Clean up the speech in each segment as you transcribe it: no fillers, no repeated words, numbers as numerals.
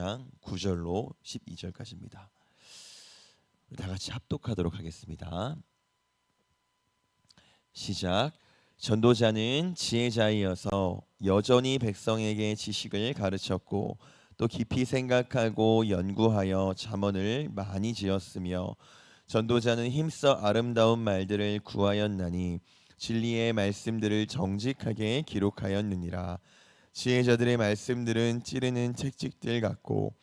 4장 9절로 12절까지입니다. 다 같이 합독하도록 하겠습니다. 시작. 전도자는 지혜자이어서 여전히 백성에게 지식을 가르쳤고 또 깊이 생각하고 연구하여 잠언을 많이 지었으며 전도자는 힘써 아름다운 말들을 구하였나니 진리의 말씀들을 정직하게 기록하였느니라. 지혜자들의 말씀들은 찌르는 책찍들 같고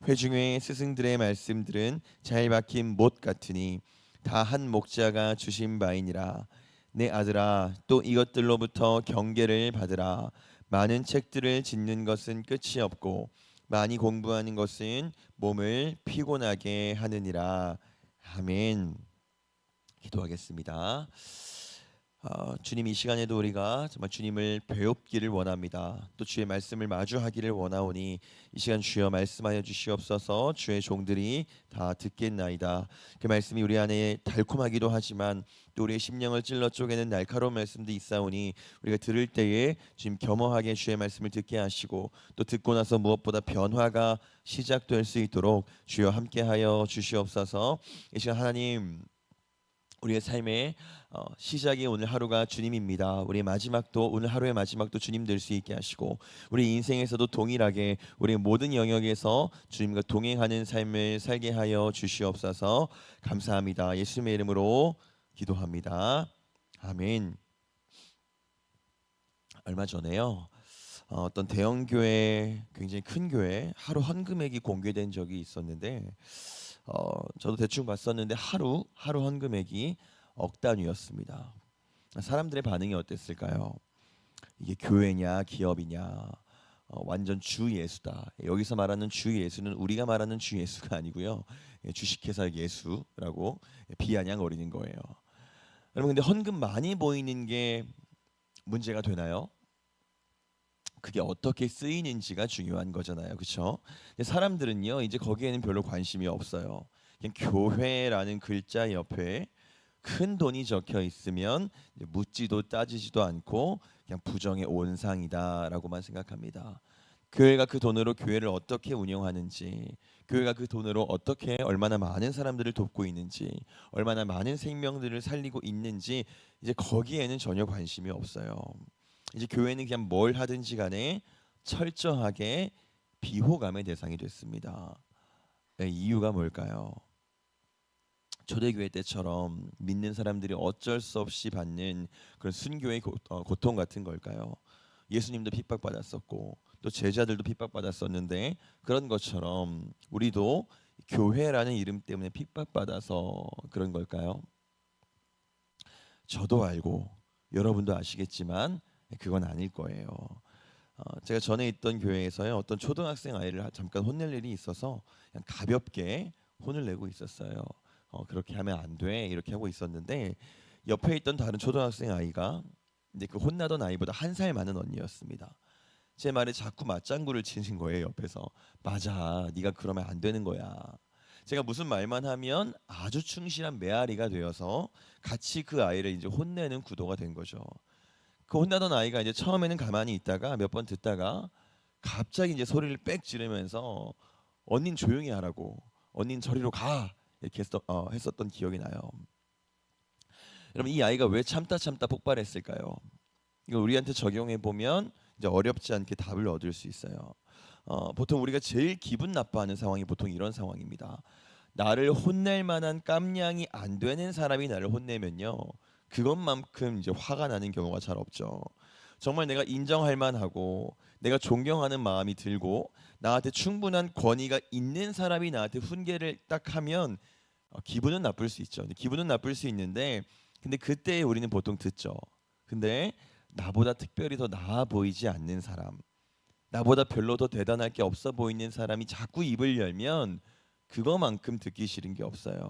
회중의 스승들의 말씀들은 잘 박힌 못 같으니 다 한 목자가 주신 바이니라. 내 아들아, 또 이것들로부터 경계를 받으라. 많은 책들을 짓는 것은 끝이 없고 많이 공부하는 것은 몸을 피곤하게 하느니라. 아멘. 기도하겠습니다. 주님, 이 시간에도 우리가 정말 주님을 배웁기를 원합니다. 또 주의 말씀을 마주하기를 원하오니 이 시간 주여 말씀하여 주시옵소서. 주의 종들이 다 듣겠나이다. 그 말씀이 우리 안에 달콤하기도 하지만 또 우리의 심령을 찔러 쪼개는 날카로운 말씀도 있사오니 우리가 들을 때에 주님 겸허하게 주의 말씀을 듣게 하시고 또 듣고 나서 무엇보다 변화가 시작될 수 있도록 주여 함께하여 주시옵소서. 이 시간 하나님, 우리의 삶의 시작이 오늘 하루가 주님입니다. 우리의 마지막도, 오늘 하루의 마지막도 주님 될 수 있게 하시고 우리 인생에서도 동일하게 우리의 모든 영역에서 주님과 동행하는 삶을 살게 하여 주시옵소서. 감사합니다. 예수님의 이름으로 기도합니다. 아멘. 얼마 전에요, 어떤 대형 교회, 굉장히 큰 교회 하루 헌금액이 공개된 적이 있었는데 저도 대충 봤었는데 하루 헌금액이 억 단위였습니다. 사람들의 반응이 어땠을까요? 이게 교회냐 기업이냐, 완전 주 예수다. 여기서 말하는 주 예수는 우리가 말하는 주 예수가 아니고요, 주식회사 예수라고 비아냥거리는 거예요. 여러분, 근데 헌금 많이 보이는 게 문제가 되나요? 그게 어떻게 쓰이는지가 중요한 거잖아요, 그렇죠? 사람들은요, 이제 거기에는 별로 관심이 없어요. 그냥 교회라는 글자 옆에 큰 돈이 적혀 있으면 묻지도 따지지도 않고 그냥 부정의 온상이다라고만 생각합니다. 교회가 그 돈으로 교회를 어떻게 운영하는지, 교회가 그 돈으로 어떻게 얼마나 많은 사람들을 돕고 있는지, 얼마나 많은 생명들을 살리고 있는지, 이제 거기에는 전혀 관심이 없어요. 이제 교회는 그냥 뭘 하든지 간에 철저하게 비호감의 대상이 됐습니다. 이유가 뭘까요? 초대교회 때처럼 믿는 사람들이 어쩔 수 없이 받는 그런 순교의 고통 같은 걸까요? 예수님도 핍박받았었고 또 제자들도 핍박받았었는데 그런 것처럼 우리도 교회라는 이름 때문에 핍박받아서 그런 걸까요? 저도 알고 여러분도 아시겠지만 그건 아닐 거예요. 제가 전에 있던 교회에서요, 어떤 초등학생 아이를 잠깐 혼낼 일이 있어서 그냥 가볍게 혼을 내고 있었어요. 그렇게 하면 안 돼, 이렇게 하고 있었는데 옆에 있던 다른 초등학생 아이가 근데 그 혼나던 아이보다 한 살 많은 언니였습니다. 제 말에 자꾸 맞장구를 치는 거예요. 옆에서 맞아, 네가 그러면 안 되는 거야. 제가 무슨 말만 하면 아주 충실한 메아리가 되어서 같이 그 아이를 이제 혼내는 구도가 된 거죠. 그 혼나던 아이가 이제 처음에는 가만히 있다가 몇 번 듣다가 갑자기 이제 소리를 빽 지르면서 언닌 조용히 하라고, 언닌 저리로 가, 이렇게 했었던 기억이 나요. 여러분, 이 아이가 왜 참다 폭발했을까요? 이거 우리한테 적용해 보면 이제 어렵지 않게 답을 얻을 수 있어요. 보통 우리가 제일 기분 나빠하는 상황이 보통 이런 상황입니다. 나를 혼낼 만한 깜냥이 안 되는 사람이 나를 혼내면요, 그것만큼 이제 화가 나는 경우가 잘 없죠. 정말 내가 인정할 만하고 내가 존경하는 마음이 들고 나한테 충분한 권위가 있는 사람이 나한테 훈계를 딱 하면 기분은 나쁠 수 있죠. 기분은 나쁠 수 있는데 근데 그때 우리는 보통 듣죠. 근데 나보다 특별히 더 나아 보이지 않는 사람, 나보다 별로 더 대단할 게 없어 보이는 사람이 자꾸 입을 열면 그거만큼 듣기 싫은 게 없어요.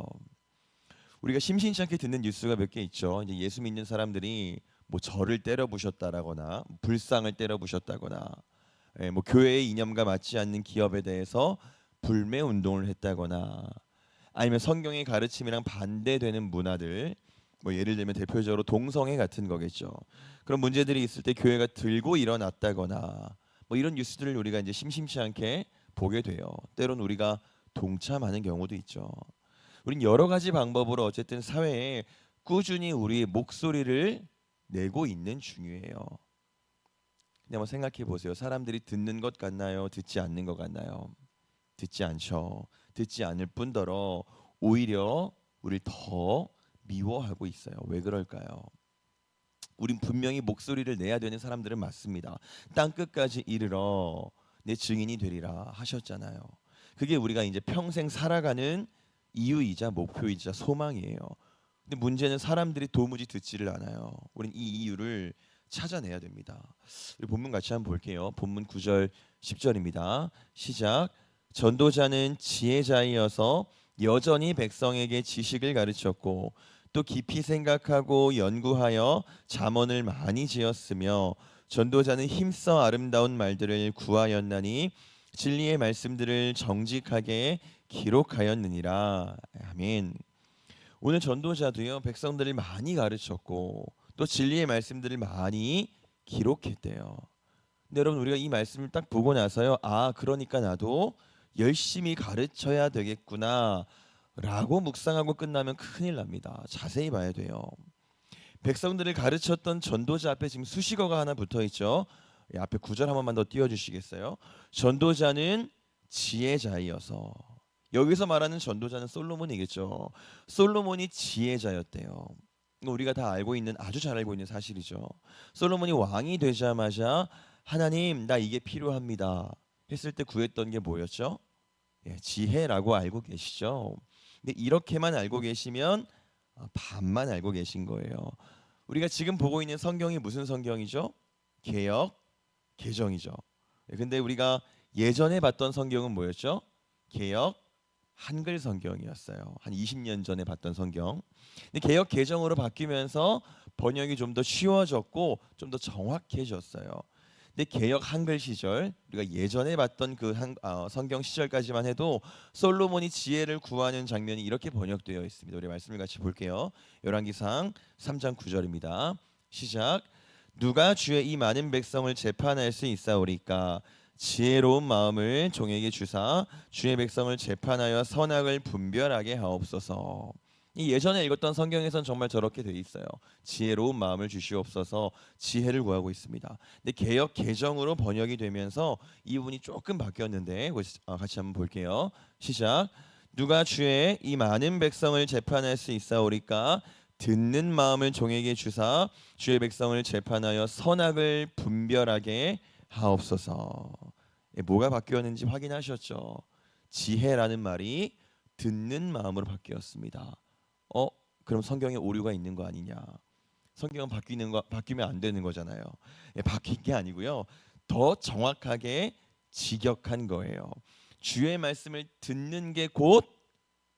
우리가 심심치 않게 듣는 뉴스가 몇 개 있죠. 이제 예수 믿는 사람들이 뭐 저를 때려 부셨다라거나 불상을 때려 부셨다거나, 뭐 교회의 이념과 맞지 않는 기업에 대해서 불매 운동을 했다거나, 아니면 성경의 가르침이랑 반대되는 문화들, 뭐 예를 들면 대표적으로 동성애 같은 거겠죠. 그런 문제들이 있을 때 교회가 들고 일어났다거나, 뭐 이런 뉴스들을 우리가 이제 심심치 않게 보게 돼요. 때론 우리가 동참하는 경우도 있죠. 우린 여러 가지 방법으로 어쨌든 사회에 꾸준히 우리의 목소리를 내고 있는 중이에요. 근데 한번 생각해 보세요. 사람들이 듣는 것 같나요? 듣지 않는 것 같나요? 듣지 않죠. 듣지 않을 뿐더러 오히려 우리를 더 미워하고 있어요. 왜 그럴까요? 우린 분명히 목소리를 내야 되는 사람들은 맞습니다. 땅 끝까지 이르러 내 증인이 되리라 하셨잖아요. 그게 우리가 이제 평생 살아가는 이유이자 목표이자 소망이에요. 근데 문제는 사람들이 도무지 듣지를 않아요. 우린 이 이유를 찾아내야 됩니다. 우리 본문 같이 한번 볼게요. 본문 9절 10절입니다. 시작. 전도자는 지혜자이어서 여전히 백성에게 지식을 가르쳤고 또 깊이 생각하고 연구하여 잠언을 많이 지었으며 전도자는 힘써 아름다운 말들을 구하였나니 진리의 말씀들을 정직하게 기록하였느니라. 아멘. 오늘 전도자도요 백성들을 많이 가르쳤고 또 진리의 말씀들을 많이 기록했대요. 근데 여러분 우리가 이 말씀을 딱 보고 나서요, 아 그러니까 나도 열심히 가르쳐야 되겠구나 라고 묵상하고 끝나면 큰일 납니다. 자세히 봐야 돼요. 백성들을 가르쳤던 전도자 앞에 지금 수식어가 하나 붙어 있죠. 앞에 9절 한 번만 더 띄워주시겠어요? 전도자는 지혜자이어서. 여기서 말하는 전도자는 솔로몬이겠죠. 솔로몬이 지혜자였대요. 우리가 다 알고 있는, 아주 잘 알고 있는 사실이죠. 솔로몬이 왕이 되자마자 하나님 나 이게 필요합니다 했을 때 구했던 게 뭐였죠? 지혜라고 알고 계시죠. 근데 이렇게만 알고 계시면 반만 알고 계신 거예요. 우리가 지금 보고 있는 성경이 무슨 성경이죠? 개역 개정이죠. 근데 우리가 예전에 봤던 성경은 뭐였죠? 개역 한글 성경이었어요. 한 20년 전에 봤던 성경. 근데 개역 개정으로 바뀌면서 번역이 좀 더 쉬워졌고 좀 더 정확해졌어요. 근데 개역 한글 시절, 우리가 예전에 봤던 그 성경 시절까지만 해도 솔로몬이 지혜를 구하는 장면이 이렇게 번역되어 있습니다. 우리 말씀을 같이 볼게요. 열왕기상 3장 9절입니다. 시작. 누가 주의 이 많은 백성을 재판할 수 있사오리까? 지혜로운 마음을 종에게 주사 주의 백성을 재판하여 선악을 분별하게 하옵소서. 이 예전에 읽었던 성경에선 정말 저렇게 돼 있어요. 지혜로운 마음을 주시옵소서. 지혜를 구하고 있습니다. 근데 개역 개정으로 번역이 되면서 이 부분이 조금 바뀌었는데 같이 한번 볼게요. 시작. 누가 주의 이 많은 백성을 재판할 수 있사오리까? 듣는 마음을 종에게 주사 주의 백성을 재판하여 선악을 분별하게 하옵소서. 뭐가 바뀌었는지 확인하셨죠? 지혜라는 말이 듣는 마음으로 바뀌었습니다. 그럼 성경에 오류가 있는 거 아니냐? 성경은 바뀌면 안 되는 거잖아요. 바뀐 게 아니고요. 더 정확하게 직역한 거예요. 주의 말씀을 듣는 게 곧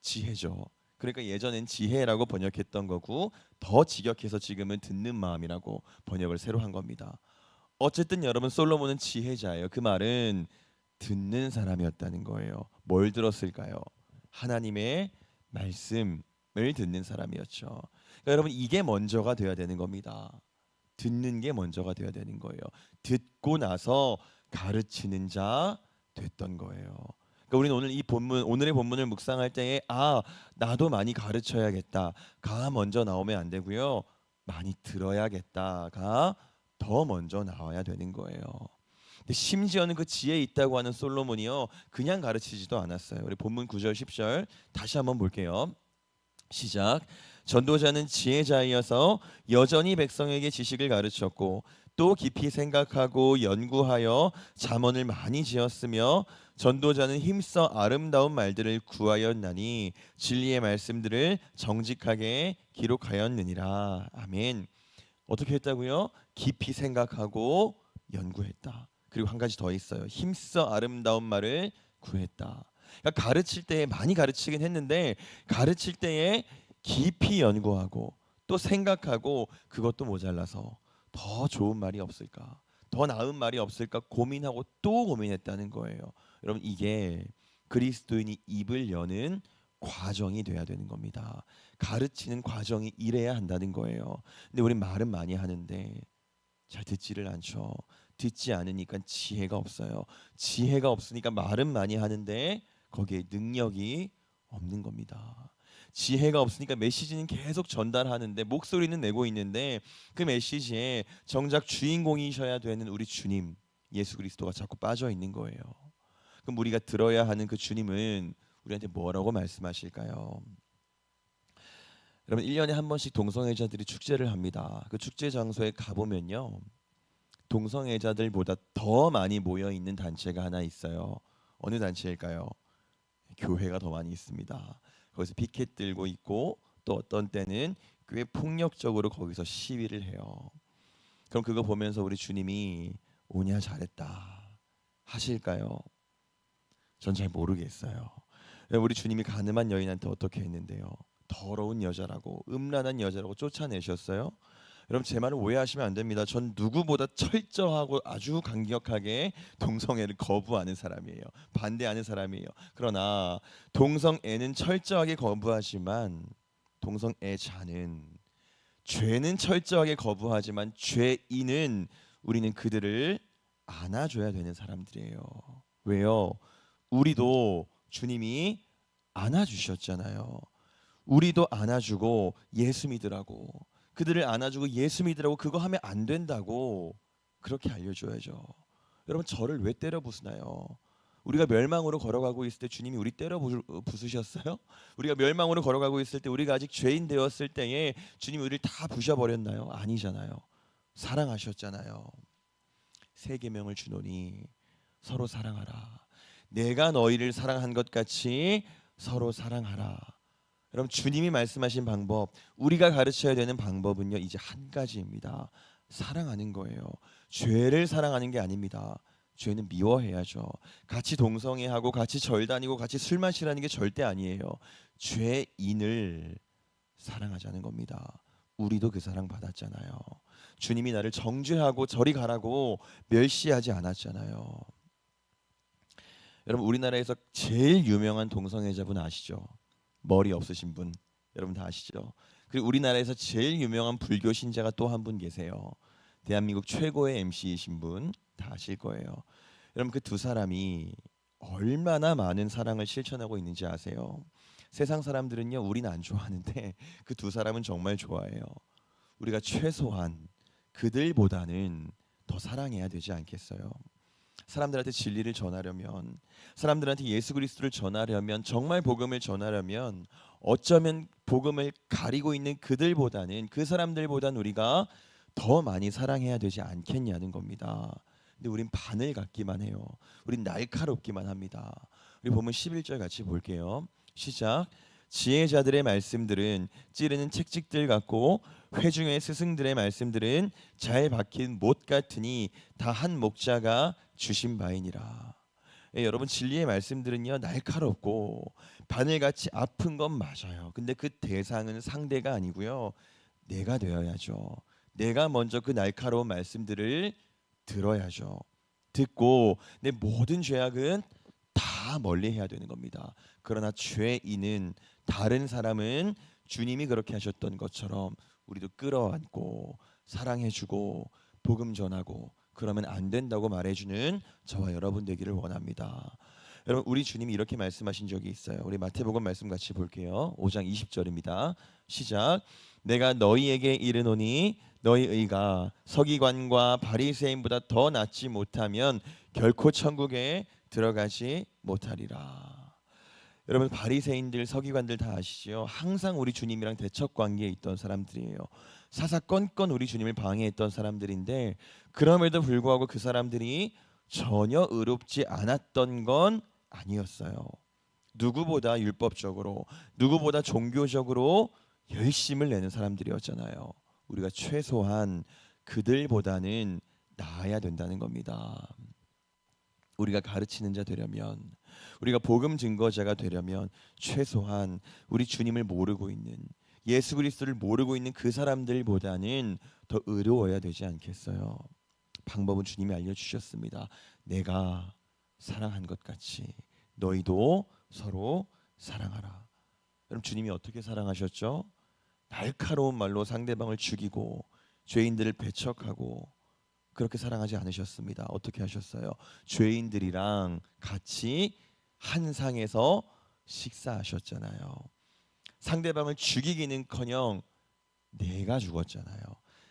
지혜죠. 그러니까 예전엔 지혜라고 번역했던 거고 더 직역해서 지금은 듣는 마음이라고 번역을 새로 한 겁니다. 어쨌든 여러분 솔로몬은 지혜자예요. 그 말은 듣는 사람이었다는 거예요. 뭘 들었을까요? 하나님의 말씀을 듣는 사람이었죠. 그러니까 여러분 이게 먼저가 돼야 되는 겁니다. 듣는 게 먼저가 돼야 되는 거예요. 듣고 나서 가르치는 자 됐던 거예요. 그러니까 우리는 오늘 오늘의 본문을 묵상할 때에 나도 많이 가르쳐야겠다가 먼저 나오면 안 되고요. 많이 들어야겠다가 더 먼저 나와야 되는 거예요. 근데 심지어는 그 지혜 있다고 하는 솔로몬이요 그냥 가르치지도 않았어요. 우리 본문 9절 10절 다시 한번 볼게요. 시작. 전도자는 지혜자이어서 여전히 백성에게 지식을 가르쳤고 또 깊이 생각하고 연구하여 잠언을 많이 지었으며 전도자는 힘써 아름다운 말들을 구하였나니 진리의 말씀들을 정직하게 기록하였느니라. 아멘. 어떻게 했다고요? 깊이 생각하고 연구했다. 그리고 한 가지 더 있어요. 힘써 아름다운 말을 구했다. 그러니까 가르칠 때에 많이 가르치긴 했는데 가르칠 때에 깊이 연구하고 또 생각하고 그것도 모자라서 더 좋은 말이 없을까? 더 나은 말이 없을까 고민하고 또 고민했다는 거예요. 여러분 이게 그리스도인이 입을 여는 과정이 돼야 되는 겁니다. 가르치는 과정이 이래야 한다는 거예요. 근데 우리 말은 많이 하는데 잘 듣지를 않죠. 듣지 않으니까 지혜가 없어요. 지혜가 없으니까 말은 많이 하는데 거기에 능력이 없는 겁니다. 지혜가 없으니까 메시지는 계속 전달하는데 목소리는 내고 있는데 그 메시지에 정작 주인공이셔야 되는 우리 주님 예수 그리스도가 자꾸 빠져 있는 거예요. 그럼 우리가 들어야 하는 그 주님은 우리한테 뭐라고 말씀하실까요? 여러분 1년에 한 번씩 동성애자들이 축제를 합니다. 그 축제 장소에 가보면요. 동성애자들보다 더 많이 모여 있는 단체가 하나 있어요. 어느 단체일까요? 교회가 더 많이 있습니다. 거기서 피켓 들고 있고 또 어떤 때는 꽤 폭력적으로 거기서 시위를 해요. 그럼 그거 보면서 우리 주님이 오냐 잘했다 하실까요? 전 잘 모르겠어요. 우리 주님이 가늠한 여인한테 어떻게 했는데요? 더러운 여자라고 음란한 여자라고 쫓아내셨어요. 여러분 제 말을 오해하시면 안 됩니다. 전 누구보다 철저하고 아주 강력하게 동성애를 거부하는 사람이에요. 반대하는 사람이에요. 그러나 동성애는 철저하게 거부하지만 동성애자는 죄는 철저하게 거부하지만 죄인은 우리는 그들을 안아줘야 되는 사람들이에요. 왜요? 우리도 주님이 안아주셨잖아요. 우리도 안아주고 예수 믿으라고 그들을 안아주고 예수 믿으라고 그거 하면 안 된다고 그렇게 알려줘야죠. 여러분 저를 왜 때려 부수나요? 우리가 멸망으로 걸어가고 있을 때 주님이 우리 때려 부수셨어요? 우리가 멸망으로 걸어가고 있을 때 우리가 아직 죄인 되었을 때에 주님이 우리를 다 부셔버렸나요? 아니잖아요. 사랑하셨잖아요. 세 계명을 주노니 서로 사랑하라. 내가 너희를 사랑한 것 같이 서로 사랑하라. 여러분 주님이 말씀하신 방법, 우리가 가르쳐야 되는 방법은요 이제 한 가지입니다. 사랑하는 거예요. 죄를 사랑하는 게 아닙니다. 죄는 미워해야죠. 같이 동성애하고 같이 절 다니고 같이 술 마시라는 게 절대 아니에요. 죄인을 사랑하자는 겁니다. 우리도 그 사랑 받았잖아요. 주님이 나를 정죄하고 저리 가라고 멸시하지 않았잖아요. 여러분 우리나라에서 제일 유명한 동성애자분 아시죠? 머리 없으신 분 여러분 다 아시죠? 그리고 우리나라에서 제일 유명한 불교 신자가 또 한 분 계세요. 대한민국 최고의 MC이신 분 다 아실 거예요. 여러분 그 두 사람이 얼마나 많은 사랑을 실천하고 있는지 아세요? 세상 사람들은요 우리는 안 좋아하는데 그 두 사람은 정말 좋아해요. 우리가 최소한 그들보다는 더 사랑해야 되지 않겠어요? 사람들한테 진리를 전하려면 사람들한테 예수 그리스도를 전하려면 정말 복음을 전하려면 어쩌면 복음을 가리고 있는 그들보다는 그 사람들보다는 우리가 더 많이 사랑해야 되지 않겠냐는 겁니다. 근데 우린 바늘 같기만 해요. 우린 날카롭기만 합니다. 우리 보면 11절 같이 볼게요. 시작. 지혜자들의 말씀들은 찌르는 채찍들 같고 회중의 스승들의 말씀들은 잘 박힌 못 같으니 다 한 목자가 주신 바이니라. 예, 여러분 진리의 말씀들은요 날카롭고 바늘같이 아픈 건 맞아요. 근데 그 대상은 상대가 아니고요 내가 되어야죠. 내가 먼저 그 날카로운 말씀들을 들어야죠. 듣고 내 모든 죄악은 다 멀리해야 되는 겁니다. 그러나 죄인은 다른 사람은 주님이 그렇게 하셨던 것처럼 우리도 끌어안고 사랑해주고 복음 전하고 그러면 안 된다고 말해주는 저와 여러분 되기를 원합니다. 여러분 우리 주님이 이렇게 말씀하신 적이 있어요. 우리 마태복음 말씀 같이 볼게요. 5장 20절입니다. 시작. 내가 너희에게 이르노니 너희 의가 서기관과 바리새인보다 더 낫지 못하면 결코 천국에 들어가지 못하리라. 여러분 바리새인들 서기관들 다 아시죠? 항상 우리 주님이랑 대척 관계에 있던 사람들이에요. 사사건건 우리 주님을 방해했던 사람들인데 그럼에도 불구하고 그 사람들이 전혀 의롭지 않았던 건 아니었어요. 누구보다 율법적으로 누구보다 종교적으로 열심을 내는 사람들이었잖아요. 우리가 최소한 그들보다는 나아야 된다는 겁니다. 우리가 가르치는 자 되려면 우리가 복음 증거자가 되려면 최소한 우리 주님을 모르고 있는 예수 그리스도를 모르고 있는 그 사람들보다는 더 의로워야 되지 않겠어요? 방법은 주님이 알려주셨습니다. 내가 사랑한 것 같이 너희도 서로 사랑하라. 그럼 주님이 어떻게 사랑하셨죠? 날카로운 말로 상대방을 죽이고 죄인들을 배척하고 그렇게 사랑하지 않으셨습니다. 어떻게 하셨어요? 죄인들이랑 같이 한 상에서 식사하셨잖아요. 상대방을 죽이기는커녕 내가 죽었잖아요.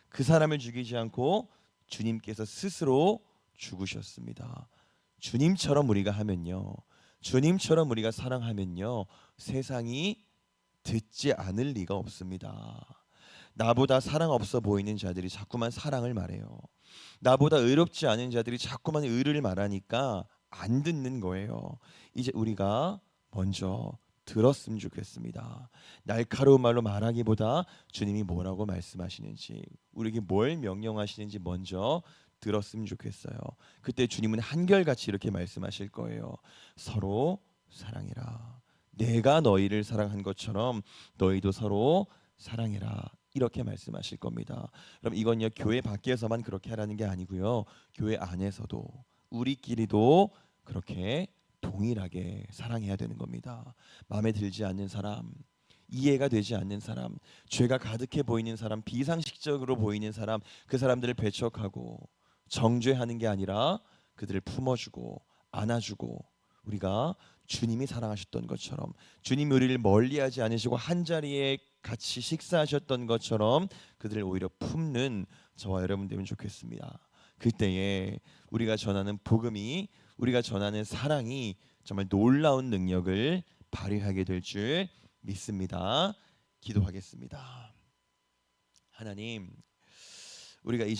그 사람을 죽이지 않고 주님께서 스스로 죽으셨습니다. 주님처럼 우리가 하면요, 주님처럼 우리가 사랑하면요, 세상이 듣지 않을 리가 없습니다. 나보다 사랑 없어 보이는 자들이 자꾸만 사랑을 말해요. 나보다 의롭지 않은 자들이 자꾸만 의를 말하니까 안 듣는 거예요. 이제 우리가 먼저 들었으면 좋겠습니다. 날카로운 말로 말하기보다 주님이 뭐라고 말씀하시는지, 우리에게 뭘 명령하시는지 먼저 들었으면 좋겠어요. 그때 주님은 한결같이 이렇게 말씀하실 거예요. 서로 사랑해라. 내가 너희를 사랑한 것처럼 너희도 서로 사랑해라. 이렇게 말씀하실 겁니다. 그럼 이건요, 교회 밖에서만 그렇게 하라는 게 아니고요, 교회 안에서도 우리끼리도 그렇게 동일하게 사랑해야 되는 겁니다. 마음에 들지 않는 사람, 이해가 되지 않는 사람, 죄가 가득해 보이는 사람, 비상식적으로 보이는 사람, 그 사람들을 배척하고 정죄하는 게 아니라 그들을 품어주고 안아주고, 우리가 주님이 사랑하셨던 것처럼, 주님이 우리를 멀리하지 않으시고 한 자리에 같이 식사하셨던 것처럼 그들을 오히려 품는 저와 여러분 되면 좋겠습니다. 그때에 우리가 전하는 복음이, 우리가 전하는 사랑이 정말 놀라운 능력을 발휘하게 될 줄 믿습니다. 기도하겠습니다. 하나님, 우리가 이